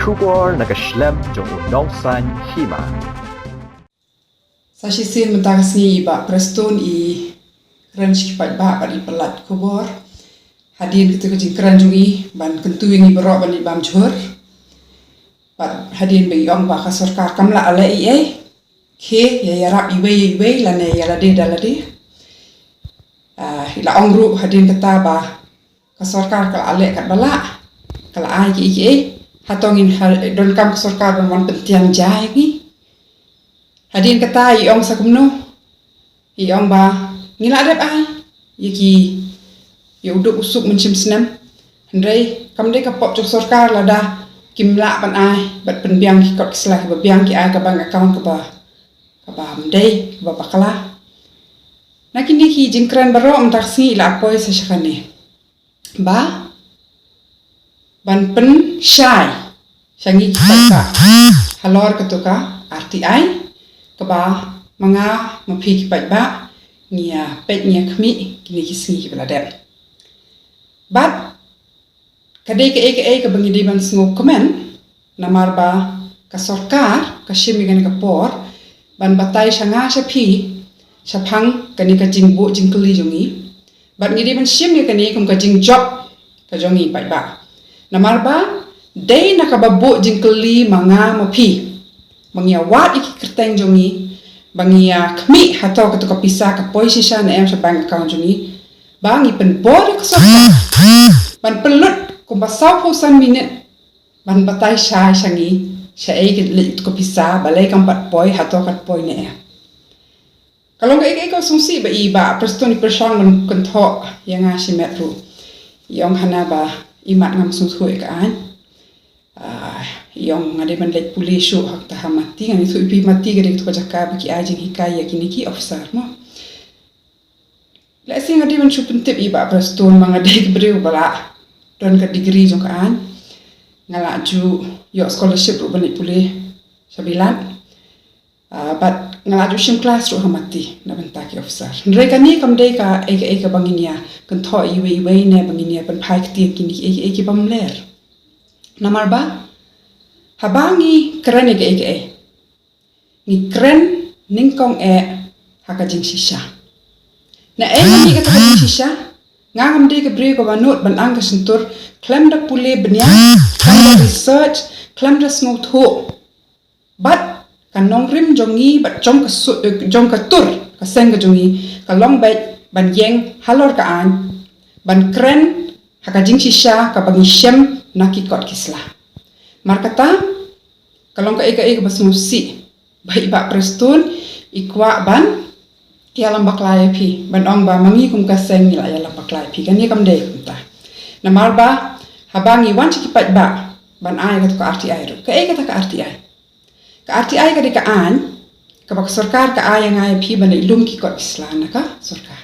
Kubor nakaslem jong unongsan hima. Sa sisin mentagasni iba preston i krench pat ba i pelat kubor hadin ketika jing kranjungi ban kentuing i berok ban i bam jhur pat hadin be yong ba kasorkar kamla ala i ke ya yarap i we lane ya lade dalade ila ongru hadin kata ba kasorkar kal ale kat bala kala ai ki hatongin don kam kasorkar ban pentiang jai ni hadin kata iong sakumno iong ba ngila adep ai yaki ya uduk usuk mencim senam hendrai kamde ka pop jok sorkar lada kimla pan ai bat penbiang ki kot kislah ba biang ki ai ka bang account ka ba mdei ba bakala nakini ki jingkran baro mtaksi la poi sa shakane ba ban pen shai shangi ka halor katuka RTI kaba mga mapiki ba nia pet nia kmi kini kisni ki beladen bat kadai ke bangi di ban sngo komen namar ba ka sorkar ka shimi gani ka por ban batai shanga shapi shapang kani ka jingbo jingkli jongi bat ngidi ban shimi kani kum ka jing job ka jongi ba namar ba dei nakababu jingkli manga mapi mangia wat iki kerteng jongi bangia kmi hatau ketuka pisah ka poi sisa na em sa bank account jongi bangi pen bor ka sorkar ban pelut kumpa 90% minit ban batai syai shangi syai ke ko pisah balai kampat poi hatau kat poi ne kalau ngai ko sungsi ba iba preston persang ban kentho yang asimet ru yong hana ba imat ngam sungsu ka an yong ngade ban lek pulis shu hak ta mati ngani tu ipi mati gede tu jaka baki ajing hikai yakini ki officer no la sing ngade ban chupun tip iba preston mangade kebriu bala don ka degree jong kan ngala ju yo scholarship ru bani pulih sabilan but ngala ju sim class ru hamati na banta ki officer reka ni kam dei ka eka banginia kan tho iwe ne banginia ban phai kti kini eki bamler namar ba habangi keren eke ni keren ningkong hakajing shisha na ni ka hakajing shisha ngam de ke bre ko banut ban ang sentur klem da pule benya klem da research klem da snot ho bat kanong rim jongi bat jong ka tur ka seng ka jongi ka long bet ban yeng halor ka an ban kren hakajing shisha ka bangi shem nakikot kisla markata kalong ka eka basmusi bai ba preston ikwa ban ya lambak lai pi ban ong ba mangi kum ka seng ni la ya lambak lai pi kan ni kam dei kum ta namar ba habangi wan chi pat ba ban ai ka RTI ru ka eka ta ka RTI ka de ka an ka bak sarkar ka ai ngai pi ban ilum ki kot islan ka sarkar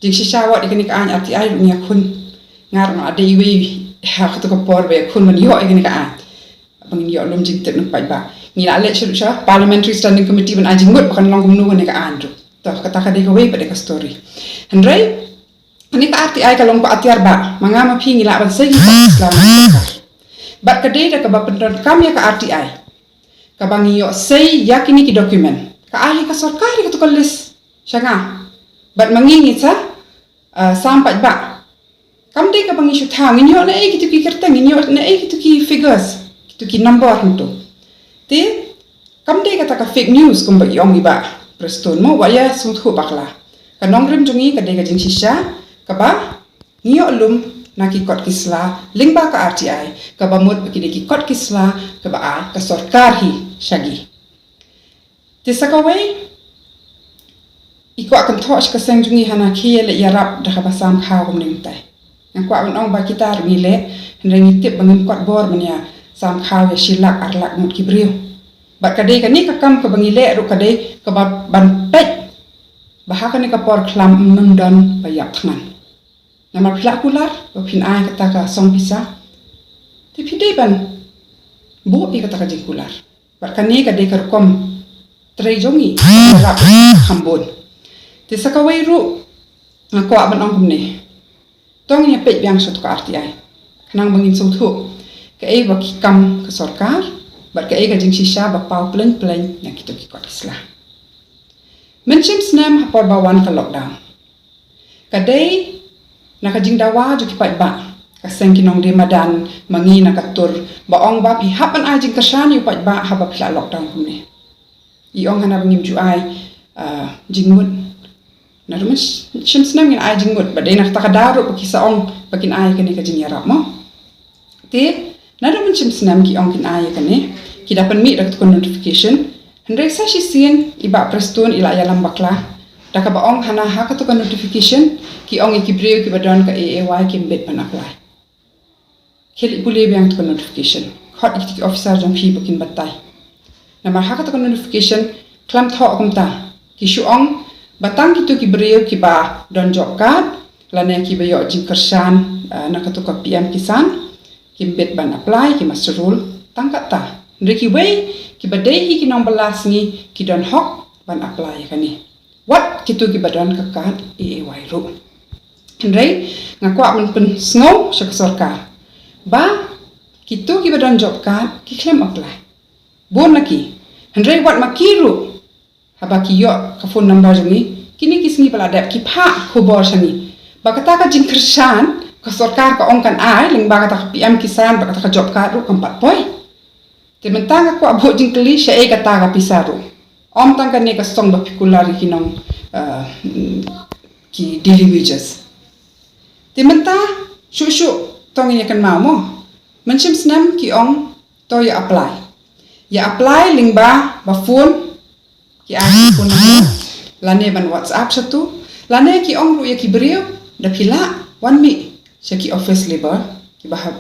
jing shisha wat ikani ka an RTI ru nya khun ngar ma ade iwi ha ka to por be khun man yo ikani ka an bangin yo lum jing tek nuk pat ba ni la le sha parliamentary standing committee ban ajing ngut kan long kum nu ne ka an ru to kata ka de ko we pada ka story hendrai ani ka RTI ka long pa atiar ba mangama phi ngila ban sei Islam bat ka de ka ba pendon kam ya ka RTI ka bangi yo sei yakini ki dokumen ka ahi ka sarkar ka to list shanga bat mangingi sa sampai ba kam de ka bangi shutha nginyo na kitu ki kerta nginyo na kitu ki figures kitu ki number nto te kam de ka ta fake news kum ba yong iba preston mo wa ya suthu bakla ka nongrim jungi ka de ka jing shisha ka ba ngiyo lum na ki kot kisla lingba ka RTI ka ba mut ki kot kisla ka ba ka sarkar hi shagi te sakawe iko akan thosh ka seng jungi hana khile yarap da ba sam kha kum ning tai ngak wa ong ba kitar ngile hendeng tip bangim kot bor mania sam kha ya shilak arlak mut kibriu ba kadai ka ni ka kam ka bangile ru kadai ka ba ban pet bahaka ni ka por klam nung dan bayak thanan namar phla kular ba phin ai ka ka song pisa ti phidei ban bu i ka ka jing kular ba kani ka de ka kom trei jongi rap khambon ti sakawai ru ngakwa ban ong kumne tong ni pet biang sot ka RTI kanang bangin song thu ke baki kam ke sarkar bat ke ka jing shisha ba pau pleng na kita ki kot islah mencim snam hapor bawan ka lockdown kadai na ka jing dawa ju ki pai ba ka seng kinong de madan mangi na ka tur ba ong ba pi hapan ai jing kashan yu pai ba haba pla lockdown kumne I ong hana bangim ju ai jingmut na rumen shim snam ngin ai jingmut ba dai na ta ka daru pa ki sa ong pakin ai ka ni ka jing yarap mo te na rumen shim snam ki ong kin ai ka ne ki dapat mi dak tukun notification hendai sa shi sien iba prestun ila ya lambakla dak ba ong hana ha ka tukun notification ki ong ki breu ki badon ka AAY ki bet pan apply kheli pule biang tukun notification khot ki officer jong phi bakin batai na mar ha ka tukun notification klam tho kumta ki shu ong batang kitu ki breu ki ba don job card lane ki ba yo jing kersan na ka tukun PM kisan ki bet ban apply ki masrul tangkat ta Riki way ki badai ki nong balas ni ki don hok ban apply ka ni. What kitu ki badon ka kad AAY ru. Hendrai ngakwa man pen snow sa sarkar. Ba kitu ki badon job card ki claim apply. Bon laki. Hendrai wat makiru. Haba ki yo ka phone number ni kini kisni pala dap ki pha khobor sani. Ba kata ka jing kersan ka sarkar ka ong kan ai ling ba kata ka PM kisan ba kata ka job card ru kampat poi. Tementang aku abot jing keli syai kata ka pisaru. Om tang kan ne ka song ba pikular kinong ki daily wages. Tementang shu tong ni kan mau mo. Mencim senam ki ong to ya apply. Ya apply ling ba phone ki ai phone lane ban WhatsApp satu. Lane ki ong ru ya ki breu da pila 1 mi syaki office labor ki bahab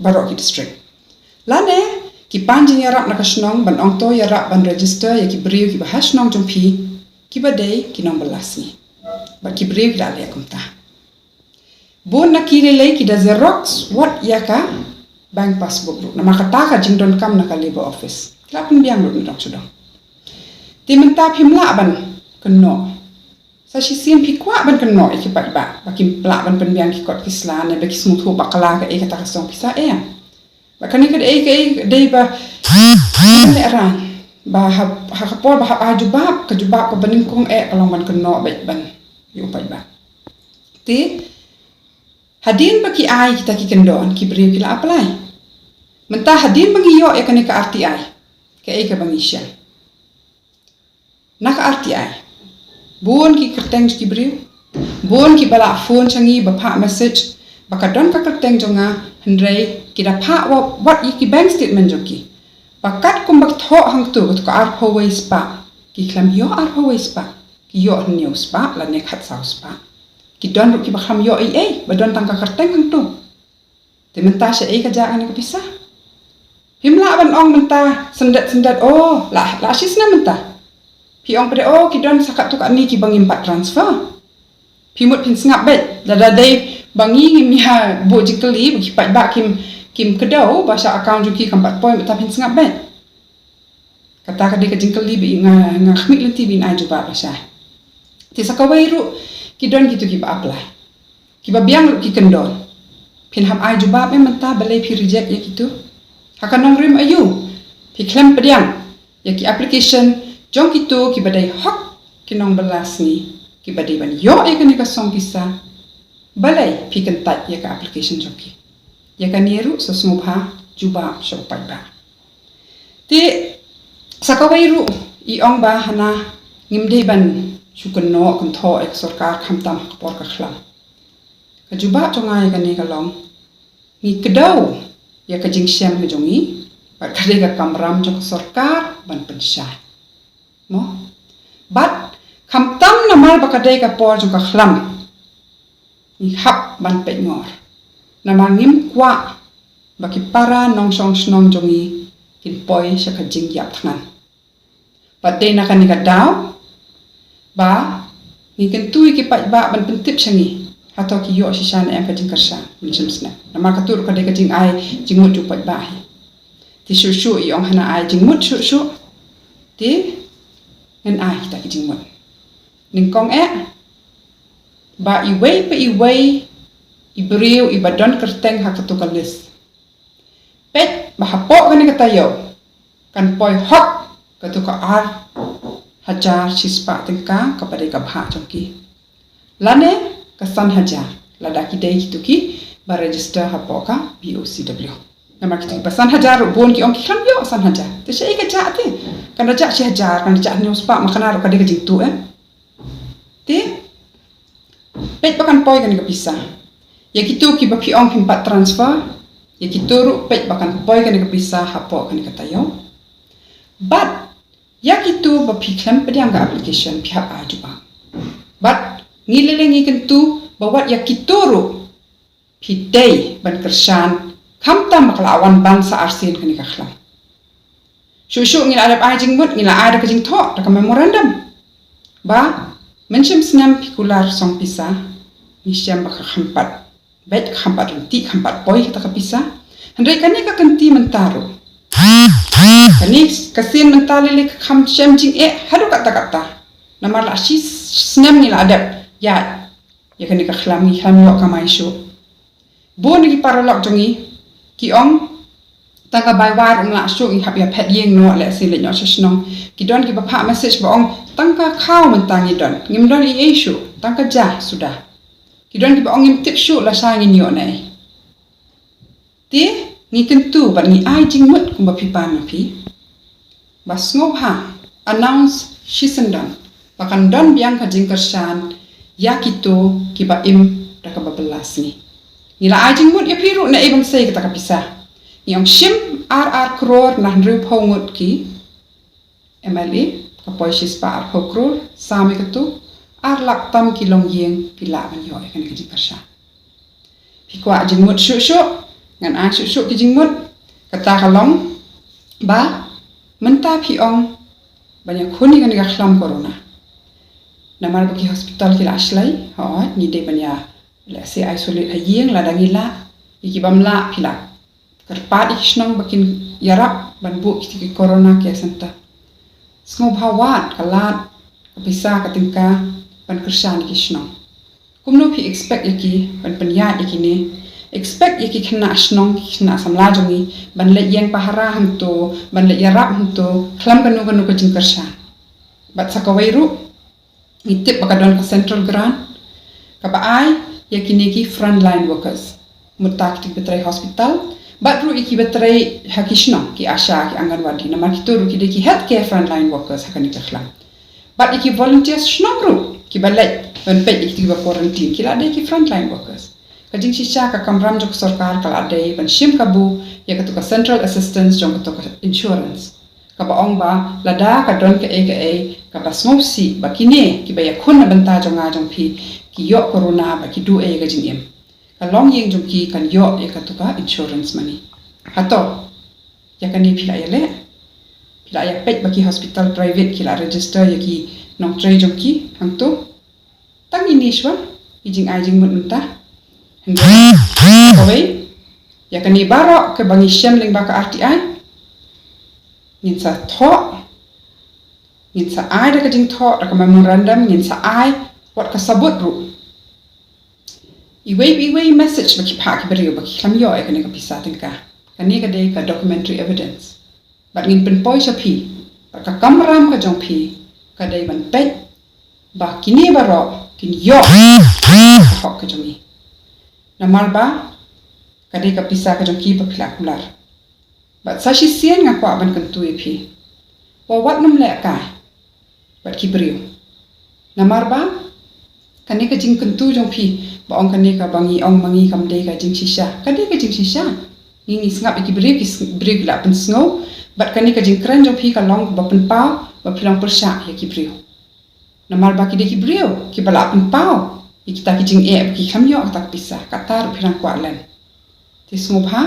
barok ki district. Lane ki panjing yarap na kasnong ban ong to yarap ban register ya ki breu ki bahas nong jumpi ki badai ki nong belas ni ba ki breu ki dale kumta bon na ki relay ki da xerox what ya ka bank passbook ru na makata ka jingdon kam na ka labor office lapin biang ru ndok sudong ti menta phimla ban kenno sa shi sim pi kwa ban kenno ki pa ba ki pla ban pen biang ki kot ki slan ne ba ki smut ho bakala ka kata ka song pisa Bakani kad ai dei ba le ran ba ha kapor ba ha jubab ka jubab ko banin kong kalong ban keno bet ban yu pa ba ti hadin ba ki ai kita ki kendon ki breu ki la apply menta hadin bangi yo ya kani ka RTI ka ai ka bangi sya nak RTI bon ki kerteng ki breu bon ki bala phone changi ba pha message bakadon ka kerteng jonga hendrai kita pha what ki bank statement joki pakat kumbak tho hang tu ko ar phawai spa ki klam yo ar phawai spa ki yo new spa la ne khat sau spa ki don ru ki bakham yo ai ba don tang ka kerteng hang tu te menta sha ai ka ja an ka pisah himla ban ong menta sendat oh la sis na menta pi ong pade oh ki don sakat tu ka ni ki bangim pat transfer pi mut pin sngap bet da dai bangi ngimya bo jikeli ki pat ba kim kedau bahasa account juki kampat point tapi sengap bet kata ka deka jingkeli bi nga khmik lenti bin ai juba bahasa ti sakawai ru ki don gitu ki ba apply ki ba biang ki kendon pin ham ai juba be menta balai pi reject ya gitu hakanong rim ayu pi klem pediang ya ki application jong gitu ki badai hok kinong belas ni ki badai ban yo e kan ka song bisa balai pi kentat ya ka application joki ya kan nieru sesungguhnya juba sopai ba ti sakawai ru I ong ba hana ngimdei ban sukenno kan tho ek sarkar khamtam por ka khlam ka juba chongai kan ni kalong ni kedau ya ka jing syam ke jongi par ka ka kamram jok sarkar ban pensai mo bat khamtam na mal ba ka dei ka por jok ka khlam ni hap ban pe ngor na mangim kwa baki para nong song snong jongi kin poi sya ka jing yap thangan pat dei na kan ni ka daw ba ni kan tui ki pat ba ban pentip syangi atau ki yo si sana em ka jing karsa macam sna na ma ka tur ka dei ka jing ai jing mut tu pat ba ti shu I ong hana ai jing mut shu ti ngan ai ta ki jing mut ning kong ba I wei pa I wei I breu I badon kerteng ha katukalis pet bahapok kan kata yo kan poi hok ketuka ar hajar cispa tengka kepada kabha jongki lane kesan hajar lada kidai kituki ba register hapoka BOCW nama kita pesan hajar bon ki ong ki kan yo san hajar te sei ka ja te kan ja si hajar kan ja news pa makana ro kadai ka jitu te pet bakan poi kan ka pisah ya kitu ki ba pi ong himpat transfer ya kitu ru pet bakan poi kan ka pisah hapo kan ka tayo but ya kitu ba pi klem pediang ka application pi hap aju ba but ngilele ngi kentu bahwa ya kitu ru pi day ban kersan kamta maklawan bangsa arsin kan ka khlam shushu ngila ada ajing mut ngila ada ka jing tho ka memorandum ba mencem senam pikular song pisah nisyam baka khampat bet khampat renti khampat poi kita pisah handai kani ka kenti mentaru kani kasin mentalile kham chem jing hadu kata namar la shi senam ni la adab ya kani ka khlami hamlo kamai shu bon gi paralok jongi ki ong tanga bai war la shu i hab ya pet yeng no le sin le nyo shnong ki don ki bapa message ba ong tangka khau mentangi don ngim don i issue tangka ja sudah ki don ki ba ong ngim tip shu la sa ngi nyo nai ti ngi kentu ba ngi ai jing mut kum ba pi pa ma pi ba sngo ha announce shisendon pakan don biang ka jing kersan ya kitu ki ba im da ka ba belas ni nila ai jing mut ya piru na ibang sei ka ta pisah yang shim RR crore nah riu phongut ki MLA kapoi shis par hokro sami katu ar lak tam ki long yeng pila ban yo kan ki persha pi kwa jingmut shu ngan a shu ki jingmut kata kalong ba menta pi ong banyak khuni kan ga khlam corona namar baki hospital ki ashlai ha ni de banya la se isolate ha yeng la dangila iki bamla pila kerpat isnong bakin yarap ban bu ki corona ke senta sngo bhawat kalat kapisa katingka ban kersan ki snong kumno pi expect yaki ban panya yaki ne expect yaki khna snong khna samla jongi ban le yeng pahara hanto ban le yarap hanto khlam kanu ka jing kersan bat sakawairu itip bakadon ka central grant ka baai yaki ne ki frontline workers mutak ti betrai hospital Batru iki betrai hakishna ki asha ki anganwadi namar kituru ki deki healthcare frontline workers hakani kakhlam bat iki volunteers shnongru ki balai ban pet iki ba quarantine ki la deki frontline workers kajing shisha ka kamram jok sarkar kala dei ban shim kabu ya ka central assistance jong ka insurance ka ba ong ba lada ka don ka ka ba snopsi ba kine ki ba yakun na banta jong a jong phi ki yo corona ba ki du ka jing em long yeng jumki kan yo ekatuka insurance money hato yakani pila ya pet baki hospital private kila register yaki nong tray jumki hangto tang ini shwa ijing ajing munta hangoi yakani baro ke bangi shem ling baka RTI nginsa ai da kajing tho da ka memorandum nginsa ai wat ka sabut ru Iway message baki pak beriu baki klam yo ekane ka pisah tengka kani ka dei ka documentary evidence bat ngin pen poi sapi ka kamram ka jong pi ka dei ban pet ba kini baro kin yo hok ka jongi namar ba ka dei ka pisah ka jong ki ba khlar bat sa shi sien nga kwa ban kan tu pi wa wat num le ka bat ki beriu namar ba kani ka jing kan tu jong pi ba ong kani ka bangi ong mangi kam de ka jing shisha kani ka jing shisha ngi ngap iki break la pen snow bat kani ka jing kran jong pi ka long ba pen pau ba pilang persha ya ki brio namar ba ki de ki brio ki bala pen pau iki ta ki jing ki kham yo tak pisah kata ru pilang kwa len ti snow ha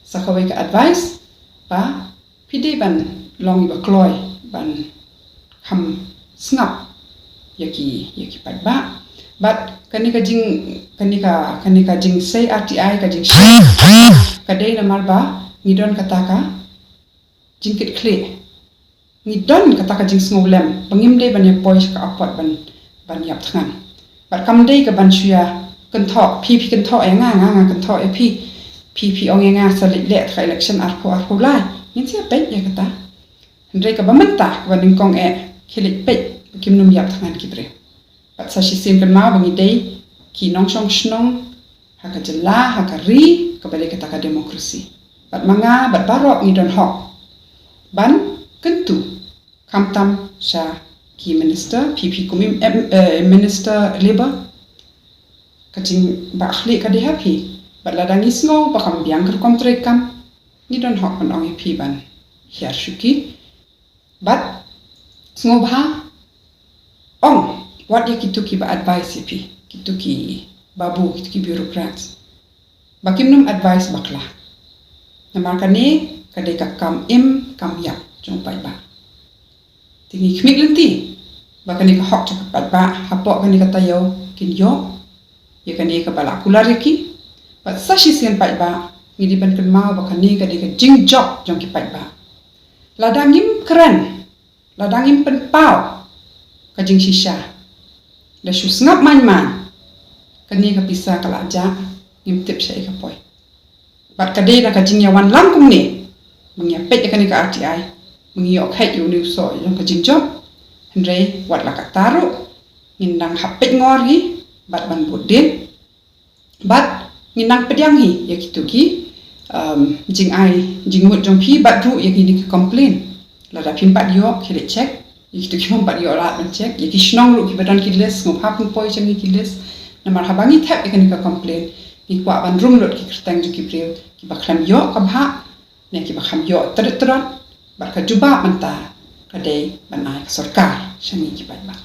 sa ka ka advice ba pide ban long ba kloy ban kham snap ya ki pat ba but kanika jing say RTI ka jing kadai namar ba ngidon kataka jingkit kle ngidon kataka jing smolem pangimde ban ya poish ka apot ban yap thangan but kamdei ka ban shuya kan tho pi kan tho nga kan tho pi PP ong yang salit le tra election arpo lai ngin sia pet ya kata ndre ka bamenta ka ning kong khilit pet kim num yap thangan kibre pat sa shi sim kan ma bangi dei ki nong song snong haka jela haka ri ka bale kata ka demokrasi pat manga bat barok ni don hok ban kentu kamtam sha ki minister PP kumim minister labor kacing ba khli ka de happy bat ladang isngo ba kam biang ker kontrak kam ni don hok pan ong pi ban hiar shuki bat sngo ba ong what ya kituki ba advice pi kituki babu kituki bureaucrats bakim num advice bakla namar kane kade ka kam kam yak jong pai ba tingi khmik lenti bakani ka hok chakat ba hapok kani ka tayo kin yo ya kani ka bala kulariki but sashi sian pai ba ngidi ban kan mau bakani ka de ka jing job jong ki pai ba ladangim keren ladangim pen pau ka jing shisha da shu ngap man kani ka pisa kala ja ngim tip sai ka poi bat ka de na ka jing ya wan lam kum ni mengya pet kani ka RTI mengiok hai yu new so jong ka jing job Andre wat la ka taru ngindang hapet ngori bat ban budin bat nginang pediang hi ya kitu ki jing mut jong pi bat ru ya ki complain la da pin bat yo ki le check ya kitu ki bat yo la ban check ya ki snong ru ki badan ki les ngop hapun poi chang ki les na mar habangi tap ya ka complain ki kwa ban rum lot ki krtang ju ki preu ki baklam yo ka bha ne ki bakham yo tret bat ka juba manta kadai banai sarkar shangi ki bat ba